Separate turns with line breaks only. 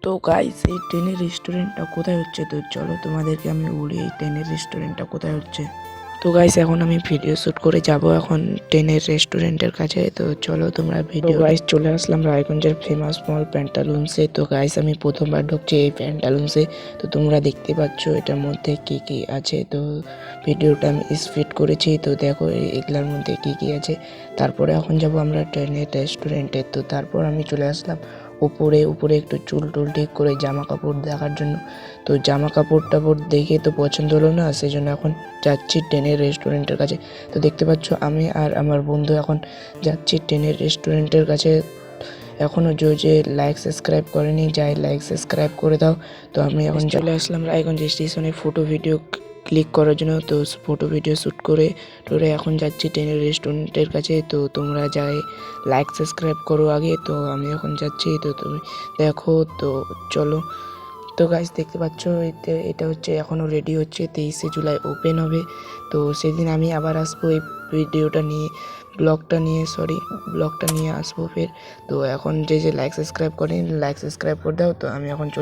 তো গাইস এই ট্রেনের রেস্টুরেন্টটা কোথায় হচ্ছে, তো চলো তোমাদেরকে আমি বলি এই ট্রেনের রেস্টুরেন্টটা কোথায় হচ্ছে। তো গাইস এখন আমি ভিডিও শ্যুট করে যাব এখন ট্রেনের রেস্টুরেন্টের কাছে, তো চলো তোমরা ভিডিও। গাইস চলে আসলাম রায়গঞ্জের ফেমাস মল প্যান্টালুন্সে। তো গাইস আমি প্রথমবার ঢুকছি এই প্যান্টালুন্সে। তো তোমরা দেখতে পাচ্ছ এটার মধ্যে কি কি আছে। তো ভিডিওটা আমি স্পিড করেছি, তো দেখো এগুলার মধ্যে কি কি আছে। তারপরে এখন যাব আমরা ট্রেনের রেস্টুরেন্টে। তো তারপর আমি চলে আসলাম উপরে একটু চুল টুল ঠিক করে জামা কাপড় দেখার জন্য। তো জামা কাপড় টাপড় দেখে তো পছন্দ হলো না, সেই জন্য এখন যাচ্ছি ট্রেনের রেস্টুরেন্টের কাছে। তো দেখতে পাচ্ছ আমি আর আমার বন্ধু এখন যাচ্ছি ট্রেনের রেস্টুরেন্টের কাছে। এখনও যে লাইক সাবস্ক্রাইব করেনি, যাই লাইক সাবস্ক্রাইব করে দাও। তো আমি এখন চলে আসলাম রায়গঞ্জ স্টেশনে ফটো ভিডিও ক্লিক করার জন্য। তো ফটো ভিডিও শ্যুট করে টোরে এখন যাচ্ছি ট্রেনের রেস্টুরেন্টের কাছে। তো তোমরা যাই লাইক সাবস্ক্রাইব করো আগে। তো আমি এখন যাচ্ছি, তো তুমি দেখো। তো চলো। তো গাইস দেখতে পাচ্ছ এটা হচ্ছে এখনও রেডি হচ্ছে, 23শে জুলাই ওপেন হবে। তো সেদিন আমি আবার আসবো এই ভিডিওটা নিয়ে, ব্লগটা নিয়ে আসবো ফের। তো এখন যে লাইক সাবস্ক্রাইব করেনি লাইক সাবস্ক্রাইব করে দাও। তো আমি এখন চলে